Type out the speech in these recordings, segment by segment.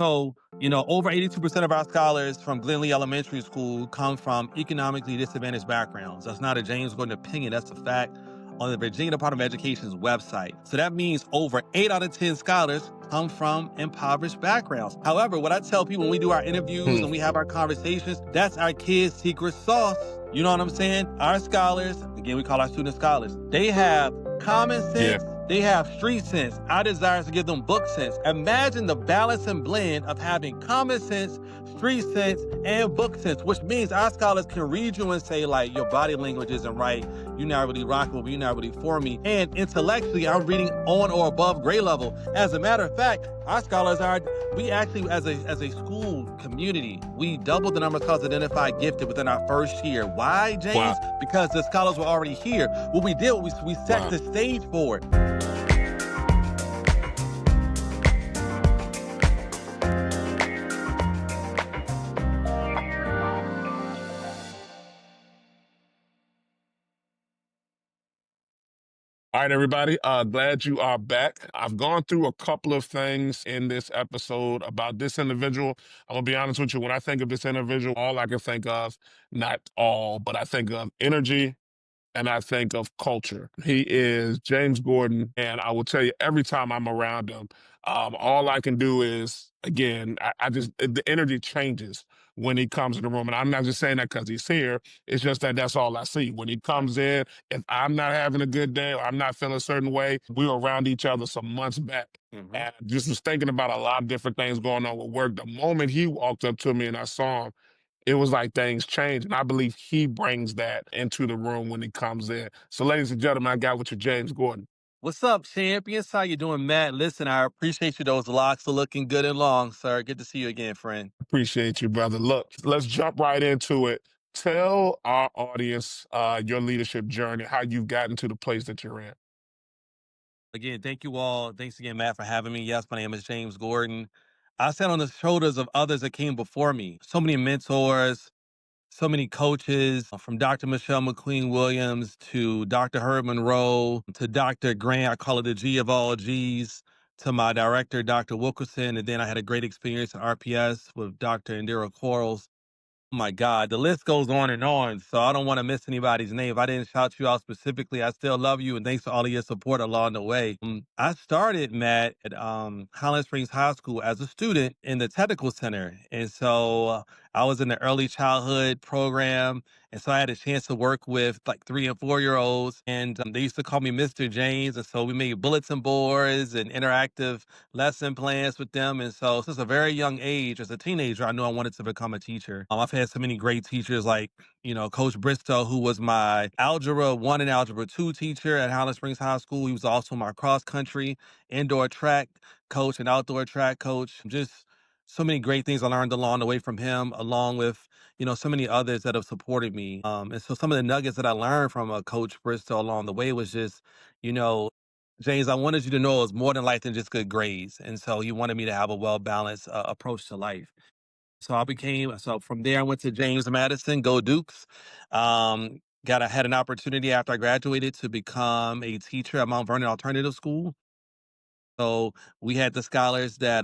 So, over 82% of our scholars from Glenlee Elementary School come from economically disadvantaged backgrounds. That's not a James Gordon opinion, that's a fact on the Virginia Department of Education's website. So that means over 8 out of 10 scholars come from impoverished backgrounds. However, what I tell people when we do our interviews Hmm. and we have our conversations, that's our kids' secret sauce. You know what I'm saying? Our scholars, again, we call our students scholars, they have common Yeah. sense, they have street sense. Our desire is to give them book sense. Imagine the balance and blend of having common sense, street sense, and book sense, which means our scholars can read you and say, like, your body language isn't right. You're not really rocking with me. You're not really for me. And intellectually, I'm reading on or above grade level. As a matter of fact, our scholars are, we actually, as a school community, we doubled the number of scholars identified gifted within our first year. Why, Wow. James? Because the scholars were already here. What we did, we set Wow. the stage for it. All right, everybody. Glad you are back. I've gone through a couple of things in this episode about this individual. I'm gonna be honest with you. When I think of this individual, all I can think of, not all, but I think of energy and I think of culture. He is James Gordon, and I will tell you every time I'm around him, all I can do is, again, I just the energy changes when he comes in the room, and I'm not just saying that because he's here. It's just that that's all I see when he comes in. If I'm not having a good day or I'm not feeling a certain way, we were around each other some months back. Mhm. And I just was thinking about a lot of different things going on with work. The moment he walked up to me and I saw him, it was like things changed. And I believe he brings that into the room when he comes in. So, ladies and gentlemen, I got with you, James Gordon. What's up, champions? How you doing, Matt? Listen, I appreciate you. Those locks are looking good and long, sir. Good to see you again, friend. Appreciate you, brother. Look, let's jump right into it. Tell our audience your leadership journey, how you've gotten to the place that you're in. Again, thank you all. Thanks again, Matt, for having me. Yes, my name is James Gordon. I sat on the shoulders of others that came before me. So many mentors, so many coaches, from Dr. Michelle McQueen Williams to Dr. Herb Monroe to Dr. Grant. I call it the G of all G's. To my director, Dr. Wilkerson. And then I had a great experience at RPS with Dr. Indira Quarles. Oh my God, the list goes on and on. So I don't want to miss anybody's name. If I didn't shout you out specifically, I still love you and thanks for all of your support along the way. I started, Matt, at Highland Springs High School as a student in the technical center. And so I was in the early childhood program. And so I had a chance to work with like 3 and 4 year olds. And they used to call me Mr. James. And so we made bulletin boards and interactive lesson plans with them. And so since a very young age, as a teenager, I knew I wanted to become a teacher. I've had so many great teachers like, Coach Bristow, who was my Algebra 1 and Algebra 2 teacher at Highland Springs High School. He was also my cross country, indoor track coach and outdoor track coach. Just so many great things I learned along the way from him, along with, so many others that have supported me. And so some of the nuggets that I learned from Coach Bristow along the way was just, you know, James, I wanted you to know it was more than life than just good grades. And so he wanted me to have a well balanced approach to life. So from there, I went to James Madison, go Dukes. Had an opportunity after I graduated to become a teacher at Mount Vernon Alternative School. So we had the scholars that,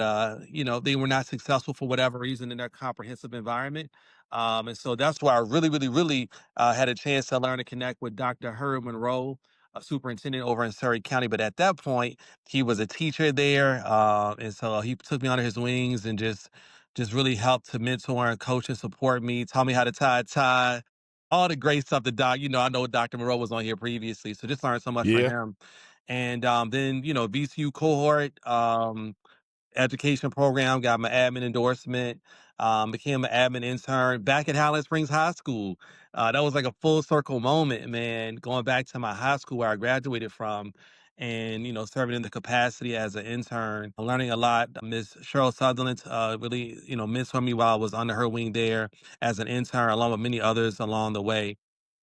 they were not successful for whatever reason in their comprehensive environment. And so that's why I really, really, really had a chance to learn and connect with Dr. Herb Monroe, a superintendent over in Surrey County. But at that point, he was a teacher there. And so he took me under his wings and just really helped to mentor and coach and support me, taught me how to tie a tie, all the great stuff that I know Dr. Monroe was on here previously. So just learned so much from Yeah. him. And then, VCU cohort, education program, got my admin endorsement, became an admin intern back at Highland Springs High School. That was like a full circle moment, man, going back to my high school where I graduated from and, serving in the capacity as an intern, learning a lot. Miss Cheryl Sutherland really, mentored me while I was under her wing there as an intern, along with many others along the way.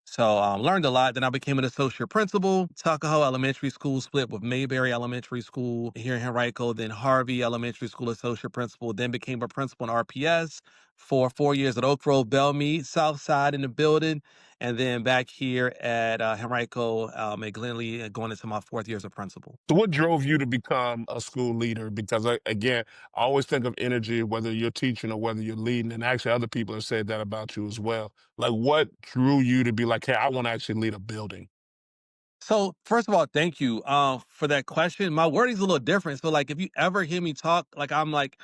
So learned a lot. Then I became an associate principal. Tuckahoe Elementary School split with Mayberry Elementary School here in Henrico. Then Harvey Elementary School associate principal. Then became a principal in RPS for 4 years at Oak Grove, Bellmead, South Side in the building, and then back here at Henrico at Glenlee, going into my 4th year as a principal. So what drove you to become a school leader? Because again, I always think of energy, whether you're teaching or whether you're leading, and actually other people have said that about you as well. Like what drew you to be like, hey, I want to actually lead a building? So first of all, thank you for that question. My wording's a little different. So like, if you ever hear me talk, like I'm like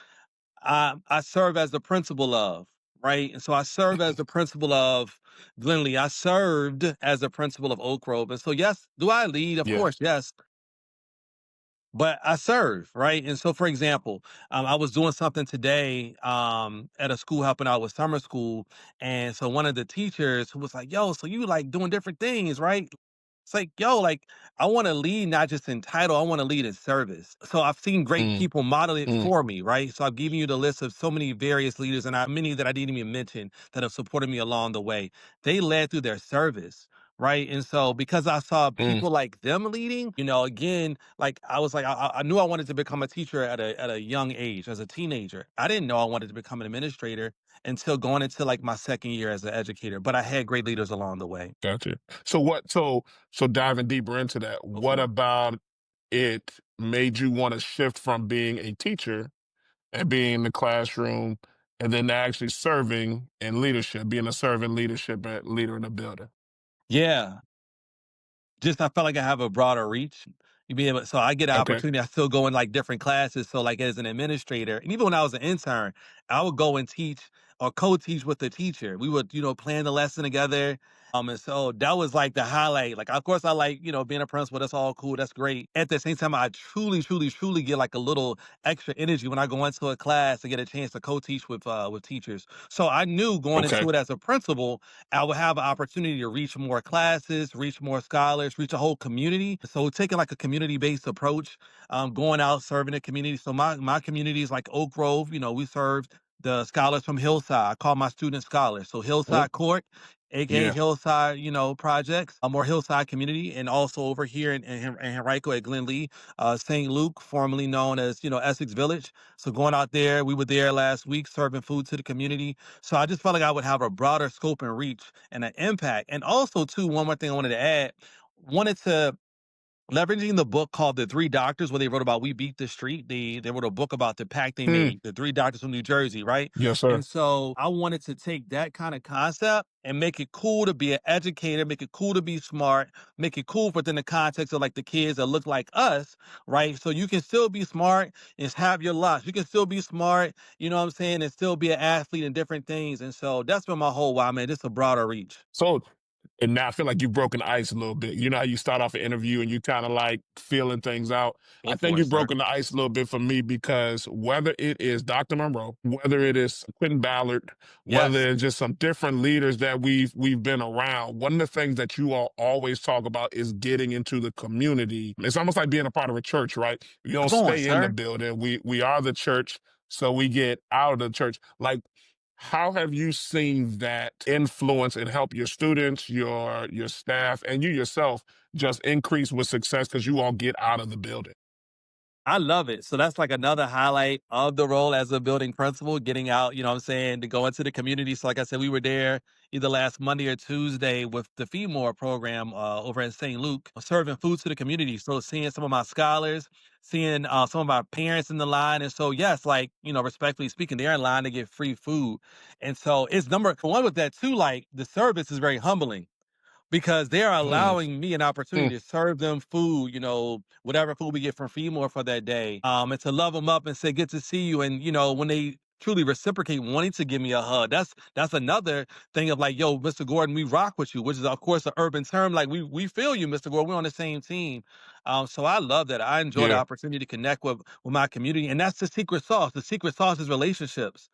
I serve as the principal of, right? And so I serve as the principal of Glenlee. I served as the principal of Oak Grove. And so, yes, do I lead? Of Yeah. course, yes. But I serve, right? And so, for example, I was doing something today at a school helping out with summer school. And so one of the teachers who was like, yo, so you like doing different things, right? It's like, yo, like I want to lead not just in title, I want to lead in service. So I've seen great Mm, people model it mm, for me, right? So I've given you the list of so many various leaders and many that I didn't even mention that have supported me along the way. They led through their service. Right. And so because I saw mm. people like them leading, again, like I was like, I knew I wanted to become a teacher at a young age as a teenager. I didn't know I wanted to become an administrator until going into like my 2nd year as an educator, but I had great leaders along the way. Gotcha. So what? So diving deeper into that, Go what for it. about it made you want to shift from being a teacher and being in the classroom, and then actually serving in leadership, being a servant leadership and leader in a building? Yeah. Just I felt like I have a broader reach. You be able so I get an Okay. opportunity. I still go in like different classes. So like as an administrator, and even when I was an intern, I would go and teach or co-teach with the teacher. We would, plan the lesson together. And so that was like the highlight. Like of course I like, being a principal, that's all cool, that's great. At the same time, I truly, truly, truly get like a little extra energy when I go into a class and get a chance to co-teach with teachers. So I knew going Okay. into it as a principal, I would have an opportunity to reach more classes, reach more scholars, reach a whole community. So taking like a community-based approach, going out serving the community. So my community is like Oak Grove. We serve the scholars from Hillside. I call my students scholars. So Mm, Hillside Court, aka yeah. Hillside, projects, or Hillside Community, and also over here in Henrico at Glenlee, St. Luke, formerly known as Essex Village. So going out there, we were there last week serving food to the community. So I just felt like I would have a broader scope and reach and an impact. And also, too, one more thing I wanted to add, wanted to leveraging the book called The Three Doctors, where they wrote about We Beat the Street. They wrote a book about the pact they Hmm. made, the three doctors from New Jersey, right? Yes, sir. And so I wanted to take that kind of concept and make it cool to be an educator, make it cool to be smart, make it cool within the context of like the kids that look like us, right? So you can still be smart and have your lots. You can still be smart, you know what I'm saying, and still be an athlete and different things. And so that's been my whole why, man. Just a broader reach. So, and now I feel like you've broken the ice a little bit. You know how you start off an interview and you kind of like feeling things out. I Go think for it, you've sir. broken the ice a little bit for me because whether it is Dr. Monroe, whether it is Quentin Ballard, Yes. whether it's just some different leaders that we've been around, one of the things that you all always talk about is getting into the community. It's almost like being a part of a church, right? You don't Come on, stay in the sir. building. We are the church, so we get out of the church. Like how have you seen that influence and help your students, your staff, and you yourself just increase with success because you all get out of the building? I love it. So that's like another highlight of the role as a building principal, getting out, you know what I'm saying, to go into the community. So like I said, we were there either last Monday or Tuesday with the Feed More program over in St. Luke, serving food to the community. So seeing some of my scholars, seeing some of my parents in the line. And so, yes, like, respectfully speaking, they're in line to get free food. And so it's number one with that too, like the service is very humbling because they're Mm, allowing me an opportunity mm, to serve them food, whatever food we get from Feedmore for that day, and to love them up and say, "Good to see you." And when they truly reciprocate, wanting to give me a hug, that's another thing of like, "Yo, Mr. Gordon, we rock with you," which is of course an urban term. Like we feel you, Mr. Gordon. We're on the same team. So I love that. I enjoy the yeah. opportunity to connect with my community, and that's the secret sauce. The secret sauce is relationships.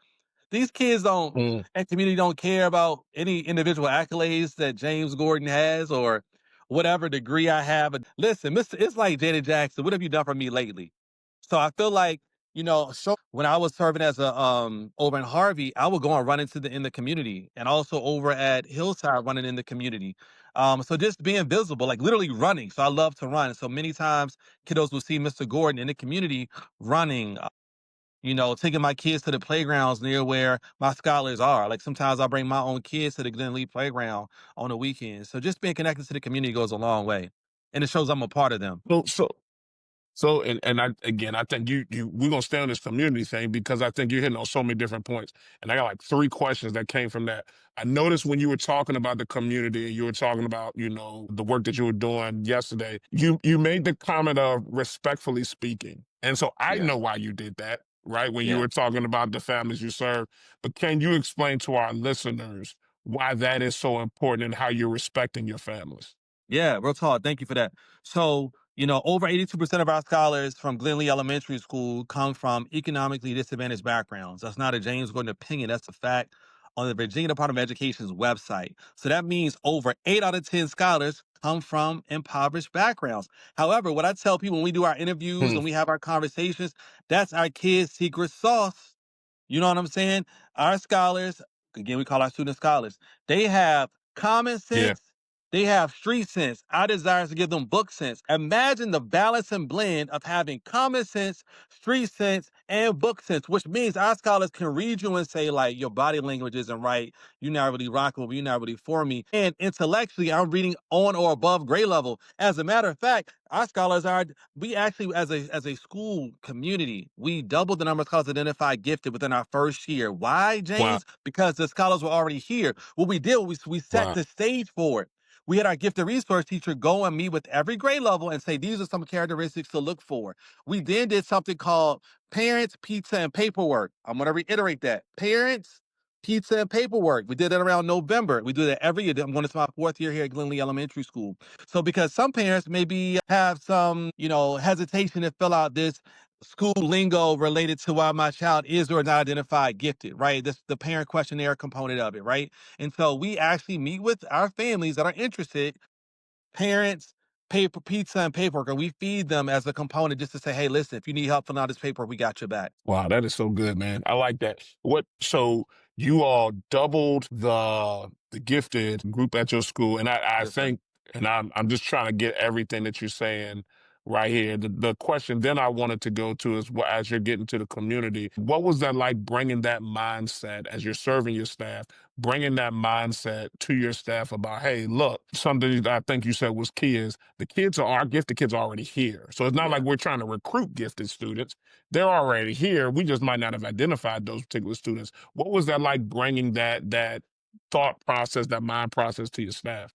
These kids don't Mm, and community don't care about any individual accolades that James Gordon has or whatever degree I have. But listen, Mr. It's like Janet Jackson. What have you done for me lately? So I feel like, when I was serving as a over in Harvey, I would go and run into the community and also over at Hillside running in the community. So just being visible, like literally running. So I love to run. So many times kiddos will see Mr. Gordon in the community running, taking my kids to the playgrounds near where my scholars are. Like sometimes I bring my own kids to the Glen Lee playground on the weekends. So just being connected to the community goes a long way. And it shows I'm a part of them. So, I again, I think we're gonna stay on this community thing because I think you're hitting on so many different points, and I got like three questions that came from that. I noticed when you were talking about the community, and you were talking about the work that you were doing yesterday. You made the comment of respectfully speaking, and so I Yeah. know why you did that, right? When you Yeah. were talking about the families you serve, but can you explain to our listeners why that is so important and how you're respecting your families? Yeah, real talk. Thank you for that. So, over 82% of our scholars from Glenlee Elementary School come from economically disadvantaged backgrounds. That's not a James Gordon opinion. That's a fact on the Virginia Department of Education's website. So that means over 8 out of 10 scholars come from impoverished backgrounds. However, what I tell people when we do our interviews Hmm. and we have our conversations, that's our kids' secret sauce. You know what I'm saying? Our scholars, again, we call our students scholars, they have common Yeah. sense, they have street sense. Our desire is to give them book sense. Imagine the balance and blend of having common sense, street sense, and book sense, which means our scholars can read you and say, like, your body language isn't right. You're not really rocking with me. You're not really for me. And intellectually, I'm reading on or above grade level. As a matter of fact, our scholars are we actually as a school community, we doubled the number of scholars identified gifted within our first year. Why, Wow. James? Because the scholars were already here. What we did was we set Wow. the stage for it. We had our gifted resource teacher go and meet with every grade level and say these are some characteristics to look for. We then did something called parents, pizza, and paperwork. I'm going to reiterate that. Parents, pizza, and paperwork. We did that around November. We do that every year. I'm going to my fourth year here at Glenlee Elementary School. So because some parents maybe have some, hesitation to fill out this school lingo related to why my child is or not identified gifted, right? This the parent questionnaire component of it, right? And so we actually meet with our families that are interested, parents, paper, pizza, and paperwork, and we feed them as a component just to say, hey, listen, if you need help filling out this paper, we got your back. Wow, that is so good, man. I like that. So you all doubled the gifted group at your school, and I Yes, sir. think, and I'm just trying to get everything that you're saying right here. The question then I wanted to go to is, what, as you're getting to the community, what was that like bringing that mindset as you're serving your staff, bringing that mindset to your staff about, hey, look, something that I think you said was key is the kids are our gifted kids are already here. So it's not like Yeah. we're trying to recruit gifted students, they're already here. We just might not have identified those particular students. What was that like bringing that thought process, that mind process to your staff?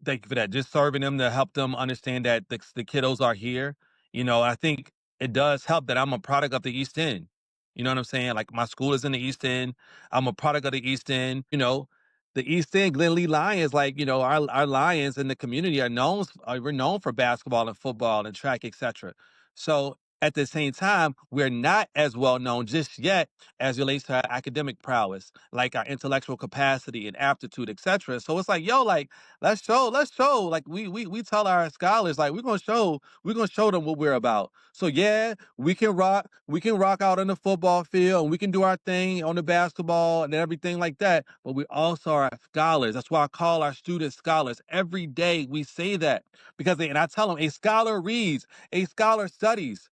Thank you for that. Just serving them to help them understand that the kiddos are here. I think it does help that I'm a product of the East End. You know what I'm saying? Like my school is in the East End. I'm a product of the East End. The East End, Glen Lee Lions, like, our Lions in the community we're known for basketball and football and track, etc. So at the same time, we're not as well known just yet as relates to our academic prowess, like our intellectual capacity and aptitude, etc. So it's like, yo, like, let's show. Like we tell our scholars, like we're gonna show them what we're about. So yeah, we can rock out on the football field and we can do our thing on the basketball and everything like that. But we also are scholars. That's why I call our students scholars. Every day we say that because and I tell them a scholar reads, a scholar studies.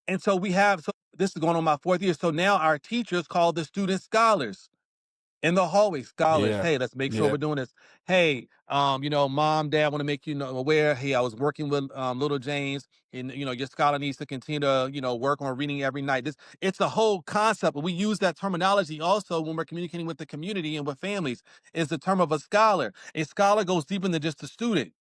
And so this is going on my fourth year. So now our teachers call the students scholars in the hallway, scholars. Yeah. Hey, let's make sure Yeah. we're doing this. Hey, mom, dad, want to make you know aware. Hey, I was working with little James, and your scholar needs to continue to work on reading every night. It's a whole concept, but we use that terminology also when we're communicating with the community and with families. Is the term of a scholar. A scholar goes deeper than just a student.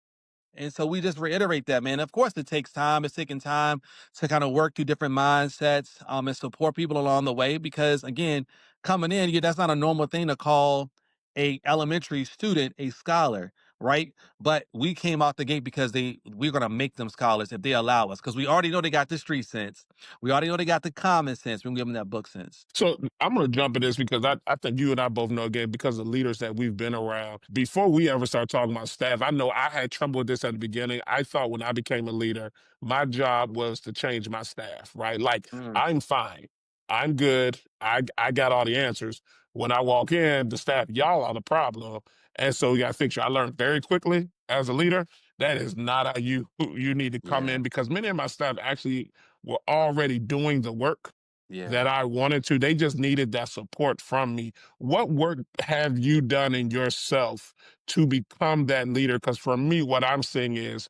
And so we just reiterate that, man. Of course, it takes time. It's taking time to kind of work through different mindsets and support people along the way. Because again, coming in, that's not a normal thing to call a elementary student a scholar, right? But we came out the gate because we're gonna make them scholars if they allow us. Because we already know they got the street sense. We already know they got the common sense. We can give them that book sense. So I'm going to jump in this because I think you and I both know, again, because of leaders that we've been around. Before we ever start talking about staff, I know I had trouble with this at the beginning. I thought when I became a leader, my job was to change my staff, right? Like, Mm, I'm fine. I'm good. I got all the answers. When I walk in, the staff, y'all are the problem. And so you got to fix you. I learned very quickly as a leader, that is not how you need to come yeah. in, because many of my staff actually were already doing the work Yeah. that I wanted to. They just needed that support from me. What work have you done in yourself to become that leader? Because for me, what I'm seeing is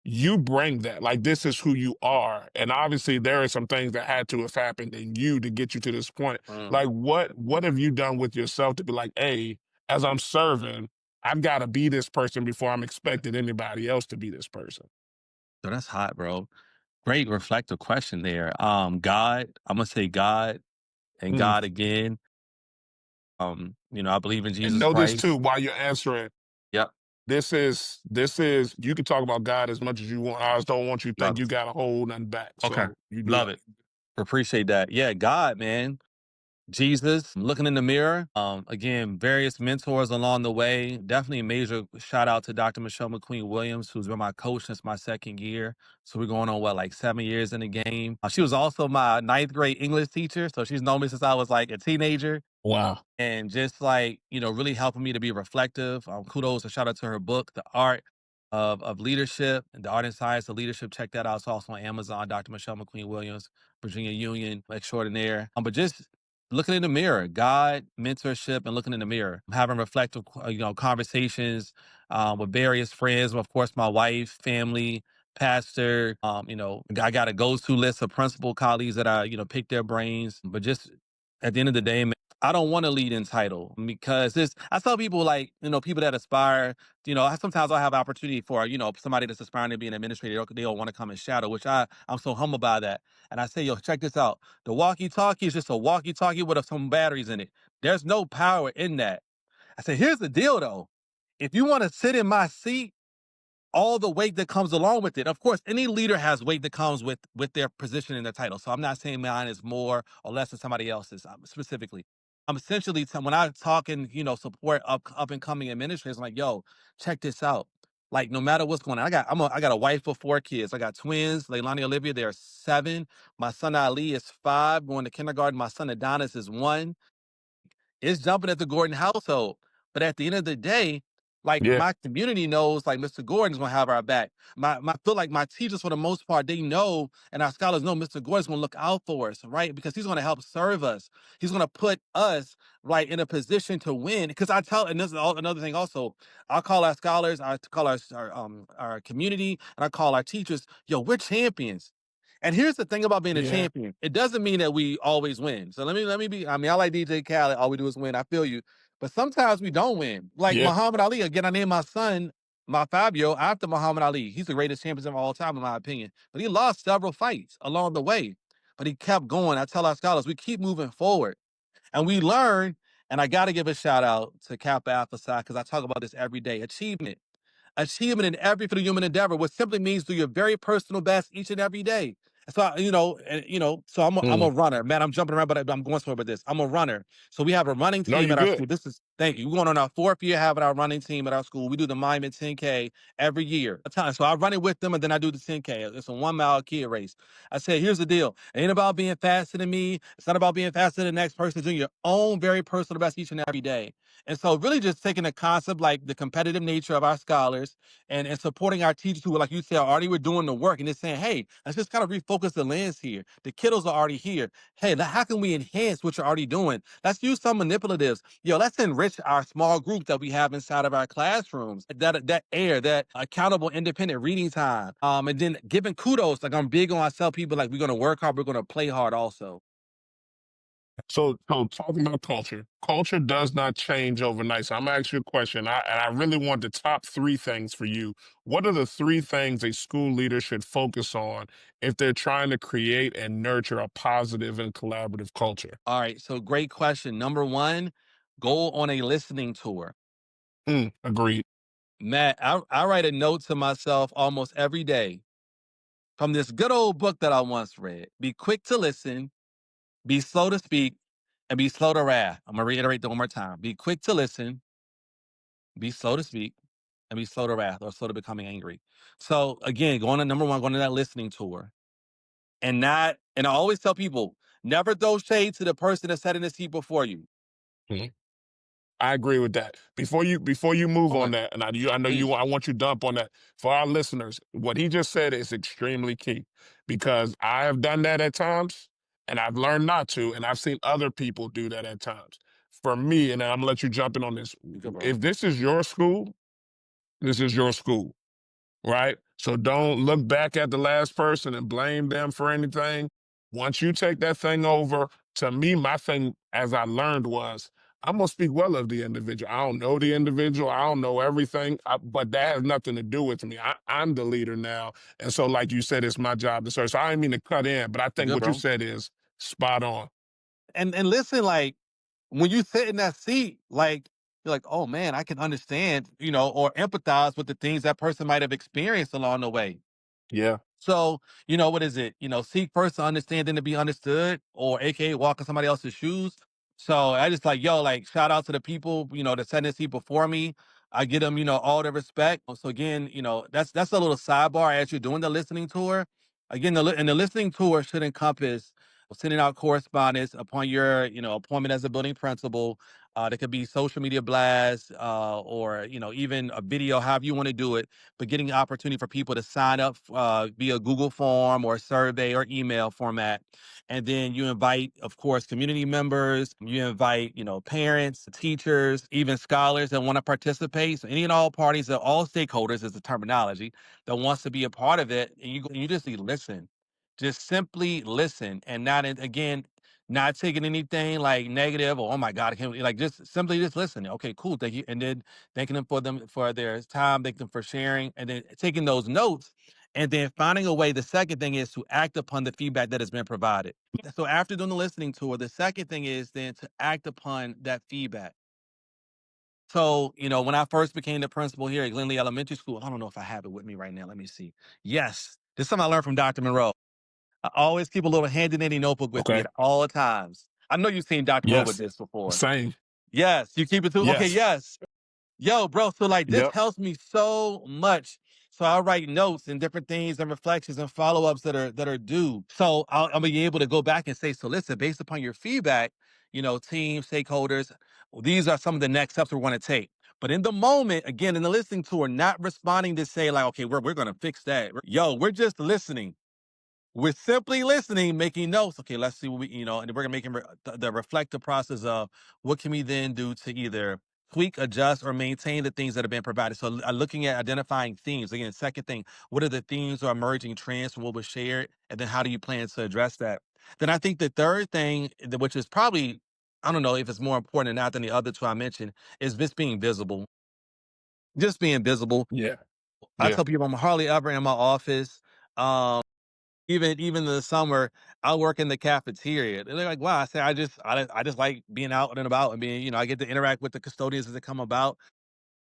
you bring that. Like, this is who you are. And obviously there are some things that had to have happened in you to get you to this point. Mm. Like, what have you done with yourself to be like, hey, as I'm serving, I've got to be this person before I'm expecting anybody else to be this person? So that's hot, bro. Great reflective question there. God, I'm gonna say God and Mm. God again. I believe in And Jesus know this Christ. too, while you're answering, Yep. this is you can talk about God as much as you want. I just don't want you to think Love you it. got to hold nothing back. Okay. So you do Love that. it. Appreciate that. Yeah, God, man. Jesus, looking in the mirror. Again, various mentors along the way. Definitely a major shout out to Dr. Michelle McQueen Williams, who's been my coach since my second year. So we're going on what, like 7 years in the game. She was also my ninth grade English teacher. So she's known me since I was like a teenager Wow. and just like, really helping me to be reflective. Kudos and shout out to her book, The Art of Leadership and The Art and Science of Leadership. Check that out. It's also on Amazon, Dr. Michelle McQueen Williams, Virginia Union extraordinaire. But just looking in the mirror, God, mentorship, and looking in the mirror, having reflective, conversations with various friends, of course, my wife, family, pastor. I got a go-to list of principal colleagues that I, pick their brains. But just at the end of the day, man, I don't want to lead in title because this. I tell people like, people that aspire. Sometimes I'll have opportunity for somebody that's aspiring to be an administrator. They'll want to come and shadow, which I'm so humbled by that. And I say, yo, check this out. The walkie-talkie is just a walkie-talkie with some batteries in it. There's no power in that. I said, here's the deal though. If you want to sit in my seat, all the weight that comes along with it. Of course, any leader has weight that comes with their position and their title. So I'm not saying mine is more or less than somebody else's specifically. I'm essentially when I talk and support up and coming administrators, I'm like, yo, check this out. Like no matter what's going on, I got a wife with 4 kids. I got twins, Leilani Olivia. They're 7. My son Ali is 5, going to kindergarten. My son Adonis is 1. It's jumping at the Gordon household. But at the end of the day, like Yeah. my community knows like Mr. Gordon's gonna have our back. My feel like my teachers for the most part, they know and our scholars know Mr. Gordon's gonna look out for us, right? Because he's gonna help serve us. He's gonna put us right in a position to win. Because I tell, and this is another thing also, I call our scholars, I call our community, and I call our teachers, yo, we're champions. And here's the thing about being a Yeah. champion. It doesn't mean that we always win. So let me be, I mean, I like DJ Khaled, all we do is win. I feel you. But sometimes we don't win. Like Yeah. Muhammad Ali, again, I named my son, my 5-year-old, after Muhammad Ali. He's the greatest champion of all time, in my opinion. But he lost several fights along the way. But he kept going. I tell our scholars, we keep moving forward. And we learn, and I gotta give a shout out to Kappa Alpha Psi, because I talk about this every day. Achievement in every for the human endeavor, which simply means do your very personal best each and every day. So so I'm a Mm. runner, man. I'm jumping around, but I'm going somewhere with this. I'm a runner. So we have a running No, team you at our good. school. Thank you. We're going on our 4th year having our running team at our school. We do the Miami 10K every year. A time. So I run it with them and then I do the 10K. It's a 1 mile kid race. I said, here's the deal. It ain't about being faster than me. It's not about being faster than the next person. It's doing your own very personal best each and every day. And so really just taking the concept like the competitive nature of our scholars and supporting our teachers who, like you said, already were doing the work and just saying, hey, let's just kind of refocus the lens here. The kiddos are already here. Hey, how can we enhance what you're already doing? Let's use some manipulatives. Yo, let's enrich our small group that we have inside of our classrooms. That accountable, independent reading time. And then giving kudos. Like I'm big on, I tell people like we're gonna work hard, we're gonna play hard also. So talking about culture, culture does not change overnight. So I'm gonna ask you a question. I really want the top 3 things for you. What are the 3 things a school leader should focus on if they're trying to create and nurture a positive and collaborative culture? All right, so great question. Number one, go on a listening tour. Agreed. Matt, I write a note to myself almost every day from this good old book that I once read. Be quick to listen, be slow to speak, and be slow to wrath. I'm gonna reiterate that one more time. Be quick to listen, be slow to speak, and be slow to wrath or slow to becoming angry. So again, going to number one, going to that listening tour. And I always tell people, never throw shade to the person that's sat in the seat before you. Mhm. I agree with that. Before you move Okay. on that, and I know Please. I want you to dump on that for our listeners. What he just said is extremely key. because I have done that at times and I've learned not to, and I've seen other people do that at times. For me, and I'm gonna let you jump in on this. You good, bro. If this is your school, this is your school, right? So don't look back at the last person and blame them for anything. Once you take that thing over, to me, my thing, as I learned, was I'm gonna speak well of the individual. I don't know the individual, I don't know everything, but that has nothing to do with me. I'm the leader now, and so, like you said, it's my job to serve. So I didn't mean to cut in, but I You think good, what you bro. said is spot on. And listen, like when you sit in that seat, like you're like, oh man, I can understand, or empathize with the things that person might have experienced along the way. Yeah. So, what is it? Seek first to understand, then to be understood, or AKA walk in somebody else's shoes. So I just like, yo, like shout out to the people, that sent this seat before me. I give them, all the respect. So again, that's a little sidebar as you're doing the listening tour. Again, and the listening tour should encompass sending out correspondence upon your, appointment as a building principal. There could be social media blasts, or, even a video, however you want to do it, but getting the opportunity for people to sign up via Google form or survey or email format. And then you invite, of course, community members, you invite, parents, teachers, even scholars that want to participate. So any and all parties, all stakeholders is the terminology that wants to be a part of it. And you just listen, just simply listen and not, again, not taking anything like negative or, oh my God, I can't, like just simply just listening. Okay, cool. Thank you. And then thanking them for their time, thanking them for sharing, and then taking those notes, and then finding a way. The second thing is to act upon the feedback that has been provided. So after doing the listening tour, the second thing is then to act upon that feedback. So, when I first became the principal here at Glenlee Elementary School, I don't know if I have it with me right now. Let me see. Yes, this is something I learned from Dr. Monroe. I always keep a little handy dandy notebook with me Okay. at all times. I know you've seen Dr. Monroe with Yes. this before. Same. Yes, you keep it too. Okay, Yes. yes. Yo, bro, so like this Yep. helps me so much. So I write notes and different things and reflections and follow-ups that are due. So I'll be able to go back and say, so listen, based upon your feedback, team, stakeholders, these are some of the next steps we're going to take. But in the moment, again, in the listening tour, not responding to say like, okay, we're gonna fix that. Yo, we're just listening. We're simply listening, making notes. Okay, let's see what and we're gonna make the reflective process of what can we then do to either tweak, adjust, or maintain the things that have been provided. So, looking at identifying themes. Again, second thing, what are the themes or emerging trends from what was shared, and then how do you plan to address that? Then I think the third thing, which is probably, I don't know if it's more important or not than the other two I mentioned, is just being visible. Just being visible. Yeah. I Yeah. tell people I'm hardly ever in my office. Um, even in the summer, I work in the cafeteria. They're like, "Wow!" I say, "I just like being out and about and being, I get to interact with the custodians as they come about."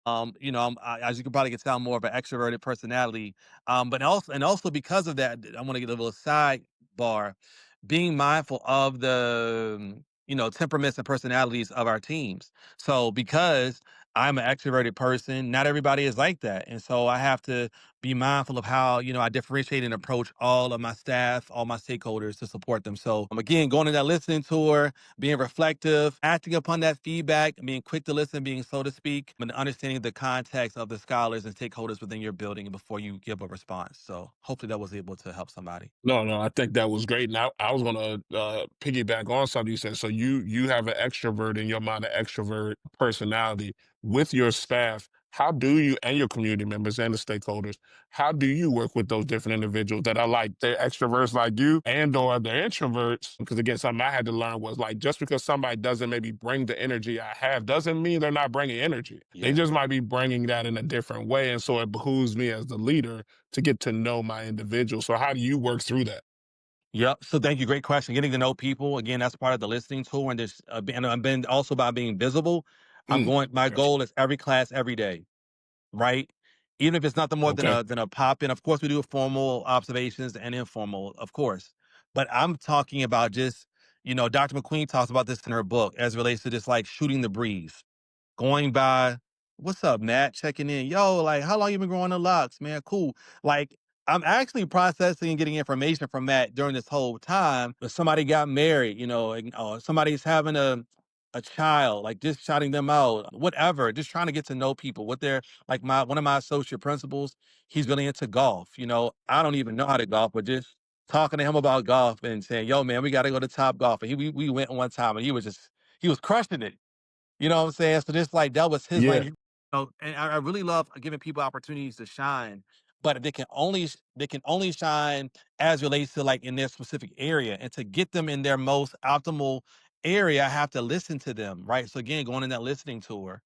As you can probably get tell, I'm more of an extroverted personality. But also because of that, I want to get a little sidebar, being mindful of the temperaments and personalities of our teams. So because I'm an extroverted person, not everybody is like that, and so I have to be mindful of how I differentiate and approach all of my staff, all my stakeholders to support them. So again, going to that listening tour, being reflective, acting upon that feedback, being quick to listen, being slow to speak, and understanding the context of the scholars and stakeholders within your building before you give a response. So hopefully that was able to help somebody. No, no, I think that was great. Now I was gonna piggyback on something you said. So you have an extrovert in your mind, an extrovert personality with your staff. How do you and your community members and the stakeholders? How do you work with those different individuals that are like they're extroverts like you and or they're introverts? Because again, something I had to learn was like just because somebody doesn't maybe bring the energy I have doesn't mean they're not bringing energy. They Yeah. just might be bringing that in a different way, and so it behooves me as the leader to get to know my individual. So how do you work through that? Yep. So thank you. Great question. Getting to know people again. That's part of the listening tool, and this, and I've been also by being visible. Mm, My gotcha. goal is every class every day, right? Even if it's nothing more than Okay. a pop in. Of course, we do formal observations and informal, of course. But I'm talking about just, Dr. McQueen talks about this in her book as it relates to just like shooting the breeze, going by, what's up, Matt? Checking in. Yo, like, how long you been growing the locks, man? Cool. Like, I'm actually processing and getting information from Matt during this whole time. If somebody got married, somebody's having a child, like just shouting them out, whatever, just trying to get to know people. What they're like one of my associate principals, he's really into golf. I don't even know how to golf, but just talking to him about golf and saying, "Yo, man, we got to go to Top Golf." And we went one time, and he was crushing it. You know what I'm saying? So just like that was his Yeah. lane. And I really love giving people opportunities to shine, but they can only shine as relates to like in their specific area. And to get them in their most optimal area, I have to listen to them, right? So again, going in that listening tour.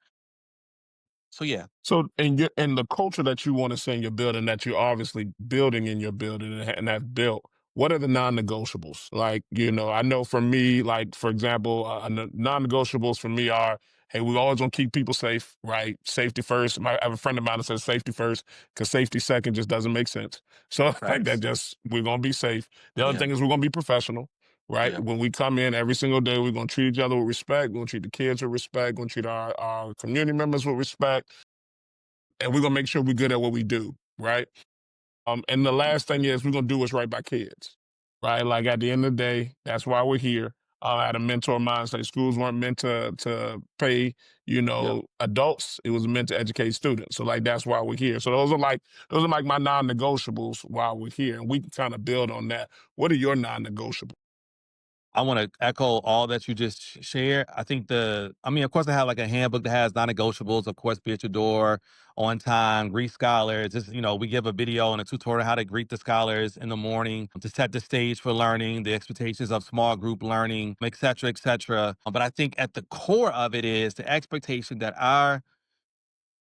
So yeah, So, in the culture that you want to see in your building, that you're obviously building in your building and have built, what are the non-negotiables? Like, I know for me, like for example, non-negotiables for me are, hey, we always gonna keep people safe, right? Safety first. I have a friend of mine that says safety first because safety second just doesn't make sense. So, like that, facts. just we're gonna be safe. The other Yeah, thing is we're gonna be professional. Right. yeah. When we come in every single day, we're gonna treat each other with respect. We're gonna treat the kids with respect. We're gonna treat our community members with respect, and we're gonna make sure we're good at what we do, right? And the last thing is we're gonna do what's right by kids, right? Like at the end of the day, that's why we're here. I had a mentor of mine say schools weren't meant to pay, Yep. adults. It was meant to educate students. So like that's why we're here. So those are like my non-negotiables while we're here, and we can kind of build on that. What are your non-negotiables? I want to echo all that you just shared. I mean, of course, I have like a handbook that has non-negotiables. Of course, be at your door on time, greet scholars. Just, we give a video and a tutorial how to greet the scholars in the morning to set the stage for learning, the expectations of small group learning, et cetera, et cetera. But I think at the core of it is the expectation that our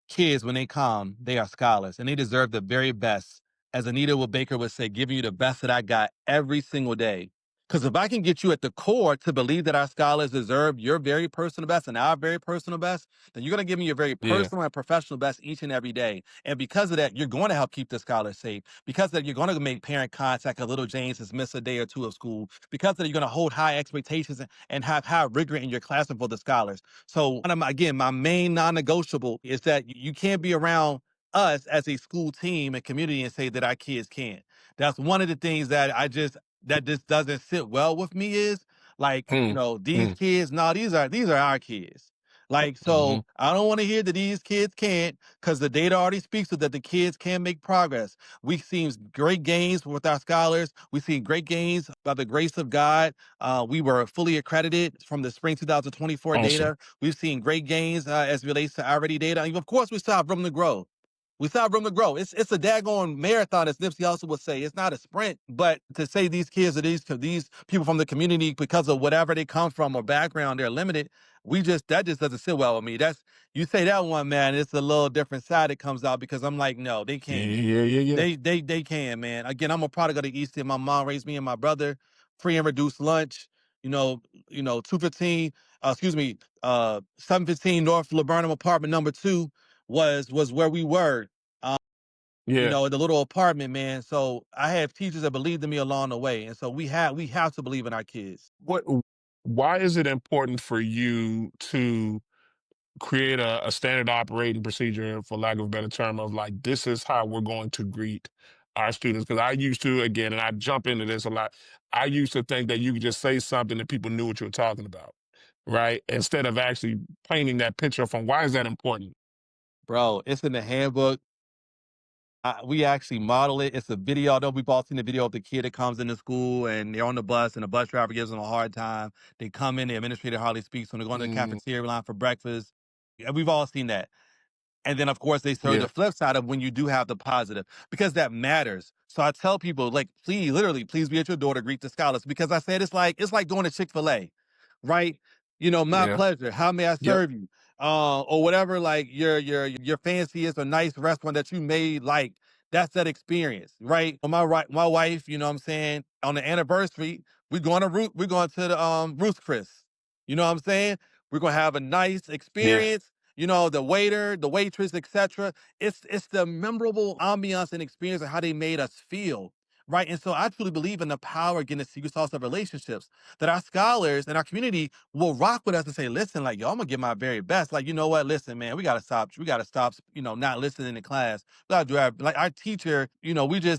kids, when they come, they are scholars and they deserve the very best. As Anita Baker would say, giving you the best that I got every single day. Because if I can get you at the core to believe that our scholars deserve your very personal best and our very personal best, then you're going to give me your very Yeah. personal and professional best each and every day. And because of that, you're going to help keep the scholars safe. Because of that, you're going to make parent contact if little James has missed a day or two of school. Because of that, you're going to hold high expectations and have high rigor in your classroom for the scholars. So again, my main non-negotiable is that you can't be around us as a school team and community and say that our kids can't. That's one of the things that just doesn't sit well with me is like, Mm, these mm, kids, no, these are our kids. Like, hmm. so I don't want to hear that these kids can't because the data already speaks to that the kids can make progress. We've seen great gains with our scholars. We've seen great gains by the grace of God. We were fully accredited from the spring 2024 Awesome. data. We've seen great gains as it relates to already data. And of course, we still have room to grow. We still have room to grow. It's a daggone marathon, as Nipsey Hussle would say. It's not a sprint. But to say these kids or these people from the community, because of whatever they come from or background, they're limited. That just doesn't sit well with me. That's You say that one, man. It's a little different side that comes out because I'm like, no, they Yeah, can. yeah, yeah, yeah. They can, man. Again, I'm a product of the East End. My mom raised me and my brother. Free and reduced lunch. You know, 215. Excuse me. 715 North Laburnum apartment number 2 was where we were. Um, Yeah. the little apartment, man. So I have teachers that believed in me along the way, and so we have to believe in our kids. What Why is it important for you to create a standard operating procedure, for lack of a better term, of like this is how we're going to greet our students? Because I used to, again, and I jump into this a lot, I used to think that you could just say something and people knew what you were talking about, right? Instead of actually painting that picture from why is that important? Bro, it's in the handbook. We actually model it. It's a video. I know we've all seen the video of the kid that comes into school and they're on the bus and the bus driver gives them a hard time. They come in, the administrator hardly speaks when they're going to the Mm, cafeteria line for breakfast. Yeah, we've all seen that. And then, of course, they show the yeah. flip side of when you do have the positive, because that matters. So I tell people, like, please, literally, please be at your door to greet the scholars, because I said it's like going to Chick-fil-A, right? My Yeah. pleasure. How may I Yep. serve you? Or whatever, like your fanciest or nice restaurant that you made, like that's that experience, right? My wife, you know what I'm saying, on the anniversary, we're going to the Ruth's Chris. You know what I'm saying? We're gonna have a nice Yeah. experience, the waiter, the waitress, etc. It's the memorable ambiance and experience of how they made us feel. Right. And so I truly believe in the power, again, the secret sauce of relationships, that our scholars and our community will rock with us and say, listen, like, yo, I'm gonna give my very best. Like, you know what? Listen, man, we gotta stop, not listening to class. We gotta do like our teacher,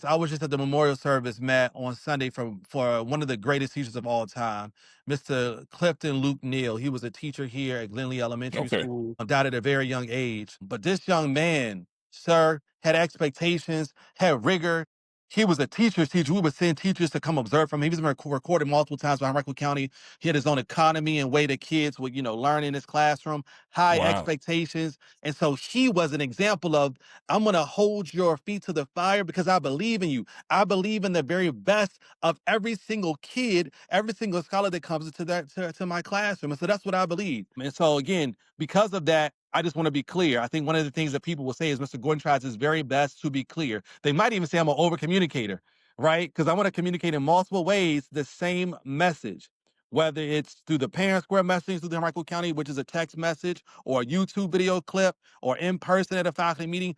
I was just at the memorial service, Matt, on Sunday for one of the greatest teachers of all time. Mr. Clifton Luke Neal. He was a teacher here at Glenlee Elementary Okay. School, died at a very young age. But this young man, sir, had expectations, had rigor. he was a teacher's teacher. We would send teachers to come observe from him. He was recorded multiple times by Henrico County. He had his own economy and way that kids would, learn in his classroom, high Wow. expectations. And so he was an example of, I'm going to hold your feet to the fire because I believe in you. I believe in the very best of every single kid, every single scholar that comes into to my classroom. And so that's what I believe. And so again, because of that, I just want to be clear. I think one of the things that people will say is Mr. Gordon tries his very best to be clear. They might even say I'm an over communicator, right? Because I want to communicate in multiple ways the same message, whether it's through the Parent Square message through the Henrico County, which is a text message, or a YouTube video clip, or in person at a faculty meeting,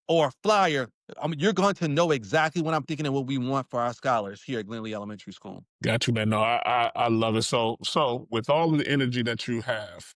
or a flyer. I mean, you're going to know exactly what I'm thinking and what we want for our scholars here at Glenlee Elementary School. Got you, man. No, I love it. So with all of the energy that you have,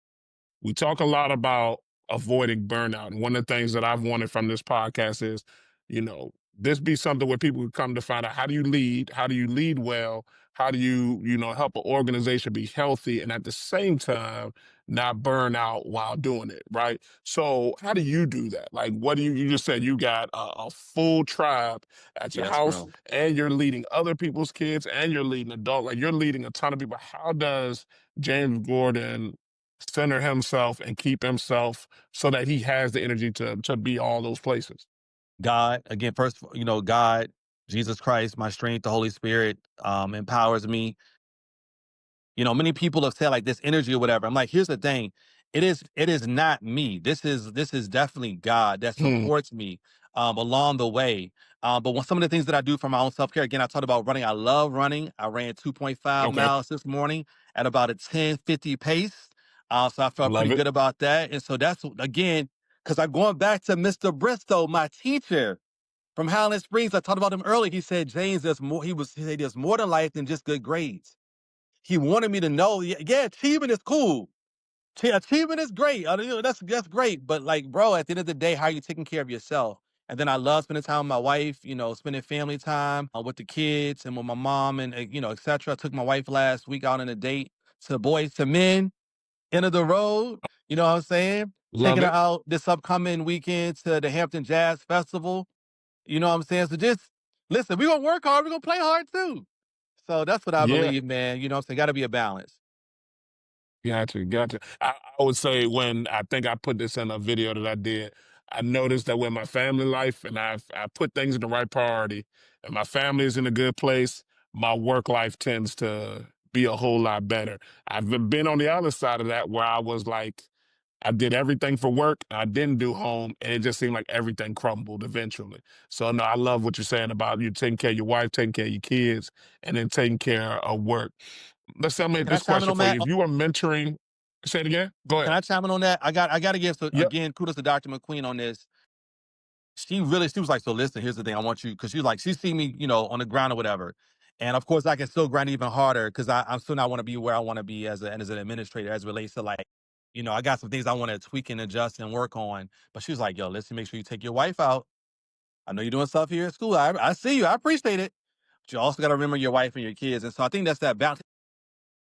we talk a lot about avoiding burnout. And one of the things that I've wanted from this podcast is, you know, this be something where people can come to find out how do you lead? How do you lead well? How do you, help an organization be healthy and at the same time not burn out while doing it, right? So how do you do that? Like, what do you just said you got a full tribe at your Yes, house bro. and you're leading other people's kids and you're leading adult, like you're leading a ton of people. How does James Gordon center himself and keep himself so that he has the energy to be all those places? God, again, first, God, Jesus Christ, my strength, the Holy Spirit empowers me. Many people have said like this energy or whatever. I'm like, here's the thing. It is not me. This is definitely God that Hmm. supports me along the way. But some of the things that I do for my own self-care, again, I talked about running. I love running. I ran 2.5 Okay. miles this morning at about a 10:50 pace. So I I felt pretty love it. good about that. And so that's again, because I'm going back to Mr. Bristow, my teacher from Highland Springs. I talked about him earlier. He said, James, there's more. He said, there's more to life than just good grades. He wanted me to know, yeah, achievement is cool. Achievement is great. That's great. But like, bro, at the end of the day, how are you taking care of yourself? And then I love spending time with my wife, spending family time with the kids and with my mom and, etc. I took my wife last week out on a date to Boys to Men, end of the road. You know what I'm saying? Love Taking her it. out this upcoming weekend to the Hampton Jazz Festival. You know what I'm saying? So just listen, we're going to work hard. We're going to play hard too. So that's what I Yeah. believe, man. You know what I'm saying? Got to be a balance. Gotcha, gotcha. I would say when I think I put this in a video that I did, I noticed that when my family life and I put things in the right priority and my family is in a good place, my work life tends to be a whole lot better. I've been on the other side of that where I was like, I did everything for work, I didn't do home, and it just seemed like everything crumbled eventually. So no, I love what you're saying about you taking care of your wife, taking care of your kids, and then taking care of work. Let's say I made Can I this chime in question on for you. that? If you were mentoring, say it again. Go Can ahead. I chime in on that? I got to give Yep. again kudos to Dr. McQueen on this. She was like, so listen, here's the thing. I want you because she see me, on the ground or whatever. And of course I can still grind even harder because I'm still not want to be where I want to be as an administrator as it relates to like, I got some things I want to tweak and adjust and work on. But she was like, yo, listen, make sure you take your wife out. I know you're doing stuff here at school. I see you. I appreciate it. But you also got to remember your wife and your kids. And so I think that's that balance.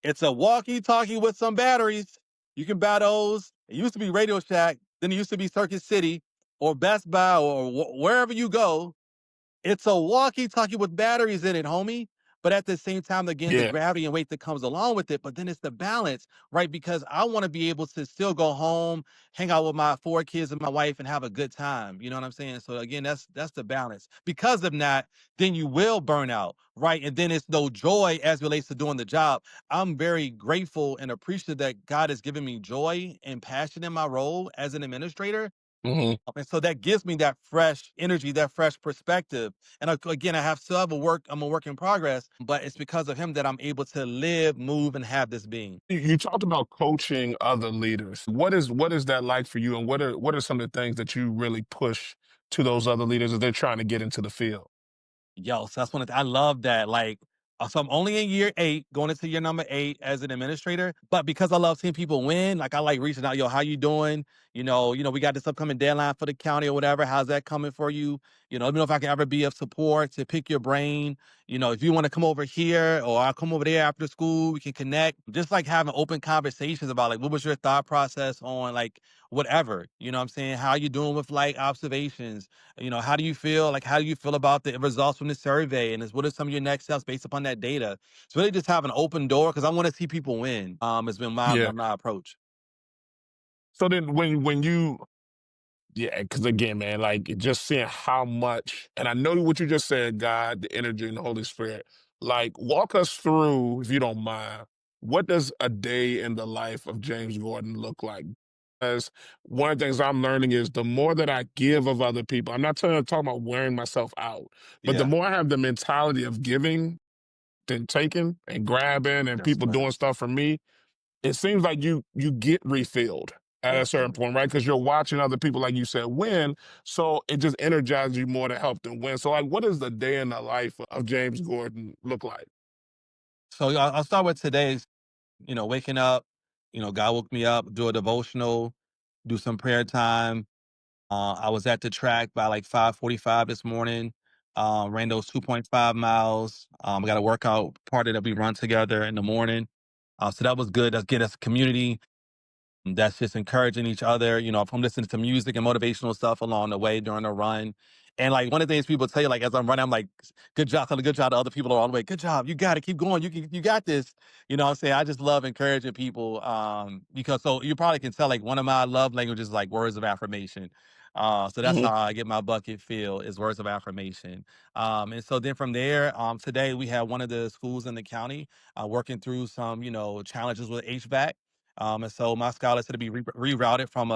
It's a walkie-talkie with some batteries. You can buy those. It used to be Radio Shack, then it used to be Circuit City or Best Buy or wherever you go. It's a walkie-talkie with batteries in it, homie. But at the same time, again, the Yeah. gravity and weight that comes along with it. But then it's the balance, right? Because I want to be able to still go home, hang out with my 4 kids and my wife, and have a good time. You know what I'm saying? So again, that's the balance. Because of that, then you will burn out, right? And then it's no joy as relates to doing the job. I'm very grateful and appreciative that God has given me joy and passion in my role as an administrator. Hmm. And so that gives me that fresh energy, that fresh perspective. And again, I have still have I'm a work in progress, but it's because of him that I'm able to live, move, and have this being. You talked about coaching other leaders. What is that like for you, and what are some of the things that you really push to those other leaders as they're trying to get into the field? Yo, so that's I love that. Like, so I'm only in year 8, going into year number 8 as an administrator. But because I love seeing people win, like I like reaching out, yo, how you doing? We got this upcoming deadline for the county or whatever. How's that coming for you? Let me know if I can ever be of support to pick your brain. If you want to come over here or I'll come over there after school, we can connect. Just like having open conversations about like what was your thought process on like whatever. You know what I'm saying? How you doing with like observations? How do you feel? Like how do you feel about the results from the survey? And what are some of your next steps based upon that data? It's really just have an open door because I want to see people win. Has been Yeah. my approach. So then when you yeah, because again, man, like just seeing how much, and I know what you just said, God, the energy and the Holy Spirit. Like, walk us through, if you don't mind, what does a day in the life of James Gordon look like? As one of the things I'm learning is the more that I give of other people, I'm not talking about wearing myself out, but the Yeah. more I have the mentality of giving than taking and grabbing and Yes, people man. doing stuff for me, it seems like you get refilled at a Yes, certain man. point, right? Because you're watching other people, like you said, win. So it just energizes you more to help them win. So, like, what does the day in the life of James Gordon look like? So I'll start with today's, waking up, God woke me up, do a devotional, do some prayer time. I was at the track by like 5:45 this morning. Ran those 2.5 miles. I got a workout party that we run together in the morning. So that was good. That's get us community. That's just encouraging each other. If I'm listening to music and motivational stuff along the way during the run. And like one of the things people tell you, like as I'm running, I'm like, good job, telling good job to other people along the way. Good job. You got to keep going. You got this. You know what I'm saying? I just love encouraging people. Because so you probably can tell like one of my love languages is like words of affirmation. So that's Mhm. how I get my bucket filled is words of affirmation. And so then from there, today we had one of the schools in the county working through some, challenges with HVAC. And so my scholar said to be rerouted from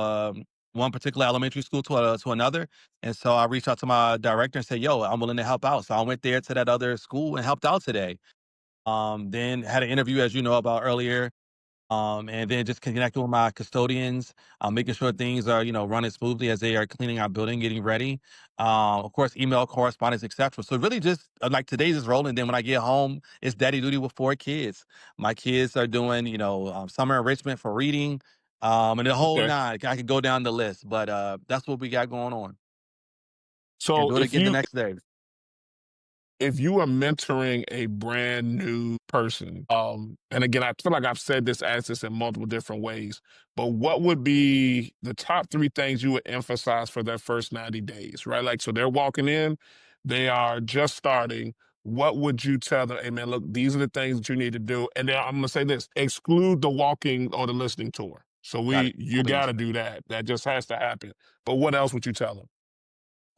one particular elementary school to another. And so I reached out to my director and said, "Yo, I'm willing to help out." So I went there to that other school and helped out today. Then had an interview, as you know about earlier, and then just connecting with my custodians, making sure things are, running smoothly as they are cleaning our building, getting ready. Of course, email correspondence, etc. So really just like today's is rolling. Then when I get home, it's daddy duty with 4 kids. My kids are doing, summer enrichment for reading, and the whole Okay. nine. I could go down the list, but that's what we got going on. And So do it again the next day. if you are mentoring a brand new person, and again, I feel like I've said this, asked this in multiple different ways, but what would be the top three things you would emphasize for their first 90 days, right? Like, so they're walking in, they are just starting. What would you tell them? Hey, man, look, these are the things that you need to do. And then I'm going to say this, exclude the walking or the listening tour. So Got it. you got Please. to do that. That just has to happen. But what else would you tell them?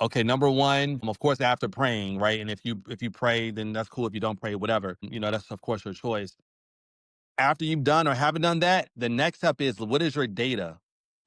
Okay, number one, of course, after praying, right? And if you pray, then that's cool. If you don't pray, whatever, that's of course your choice. After you've done or haven't done that, the next step is what is your data?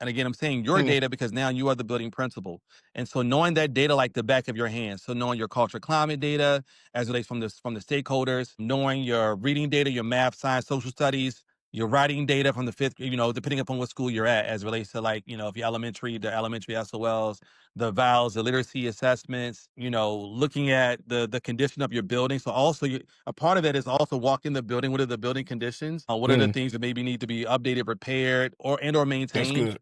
And again, I'm saying your Mm, data because now you are the building principal. And so knowing that data like the back of your hand. So knowing your culture climate data as it relates from the stakeholders, knowing your reading data, your math, science, social studies, your writing data from the fifth, depending upon what school you're at as it relates to like, if you're elementary, the elementary SOLs, the vowels, the literacy assessments, looking at the condition of your building. So also a part of it is also walking the building. What are the building conditions? What are the mm, things that maybe need to be updated, repaired, or that's maintained? good.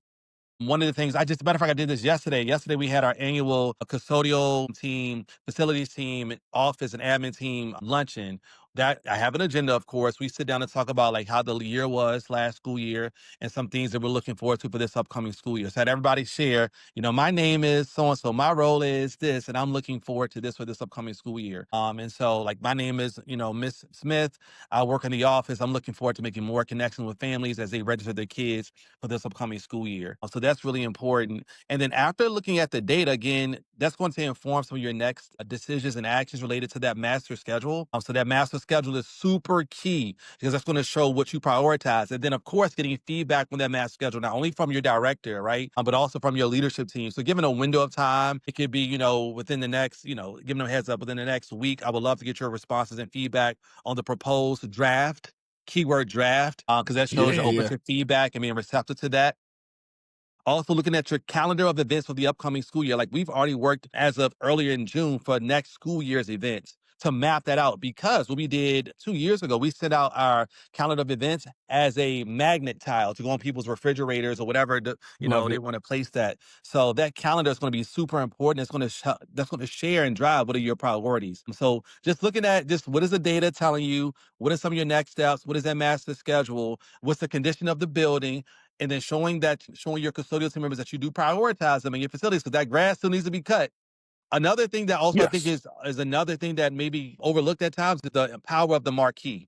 One of the things matter of fact, I did this yesterday. Yesterday we had our annual custodial team, facilities team, office and admin team luncheon. That I have an agenda, of course. We sit down and talk about like how the year was last school year and some things that we're looking forward to for this upcoming school year. So had everybody share, my name is so and so, my role is this, and I'm looking forward to this for this upcoming school year. And so like my name is, Miss Smith. I work in the office. I'm looking forward to making more connections with families as they register their kids for this upcoming school year. So that's really important. And then after looking at the data again, that's going to inform some of your next decisions and actions related to that master schedule. So that master schedule is super key because that's going to show what you prioritize. And then of course, getting feedback from that master schedule, not only from your director, right? But also from your leadership team. So given a window of time, it could be, within the next, giving them a heads up within the next week. I would love to get your responses and feedback on the proposed draft, keyword draft, because that Yeah, shows you're open yeah. to feedback and being receptive to that. Also looking at your calendar of events for the upcoming school year. Like we've already worked as of earlier in June for next school year's events to map that out, because what we did 2 years ago, we sent out our calendar of events as a magnet tile to go on people's refrigerators or whatever Love they it. want to place that. So that calendar is going to be super important. It's going to that's going to share and drive what are your priorities. So just looking at just what is the data telling you, what are some of your next steps, what is that master schedule, what's the condition of the building, and then showing your custodial team members that you do prioritize them in your facilities, because that grass still needs to be cut. Another thing that also I think Yes. is another thing that maybe overlooked at times is the power of the marquee,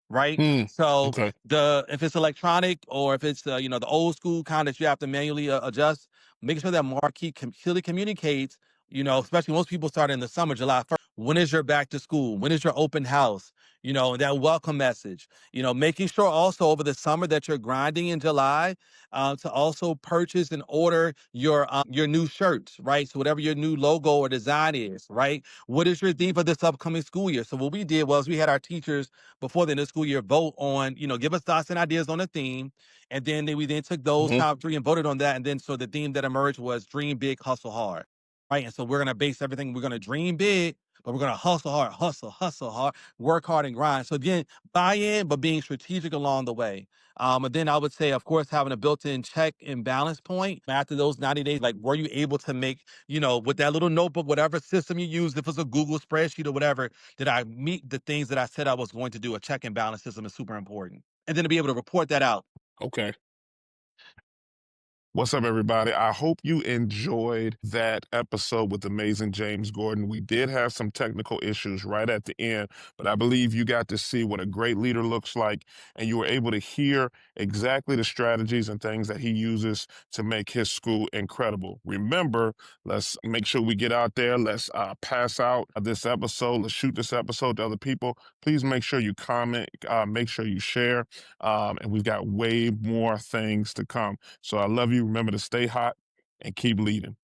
right? Mm, So okay. the if it's electronic or if it's the old school kind that you have to manually adjust, making sure that marquee clearly communicates. Especially most people start in the summer, July 1st. When is your back to school? When is your open house? That welcome message. Making sure also over the summer that you're grinding in July, to also purchase and order your new shirts, right? So whatever your new logo or design is, right? What is your theme for this upcoming school year? So what we did was we had our teachers before the end of the school year vote on, give us thoughts and ideas on a theme. And then we then took those Hmm. top three and voted on that. And then so the theme that emerged was dream big, hustle hard. Right. And so we're gonna base everything, we're gonna dream big, but we're gonna hustle hard, work hard and grind. So again, buy in, but being strategic along the way. And then I would say, of course, having a built-in check and balance point after those 90 days, like were you able to make, with that little notebook, whatever system you use, if it's a Google spreadsheet or whatever, did I meet the things that I said I was going to do? A check and balance system is super important. And then to be able to report that out. Okay. What's up, everybody? I hope you enjoyed that episode with amazing James Gordon. We did have some technical issues right at the end, but I believe you got to see what a great leader looks like, and you were able to hear exactly the strategies and things that he uses to make his school incredible. Remember, let's make sure we get out there. Let's pass out this episode. Let's shoot this episode to other people. Please make sure you comment, make sure you share, and we've got way more things to come. So I love you. Remember to stay hot and keep leading.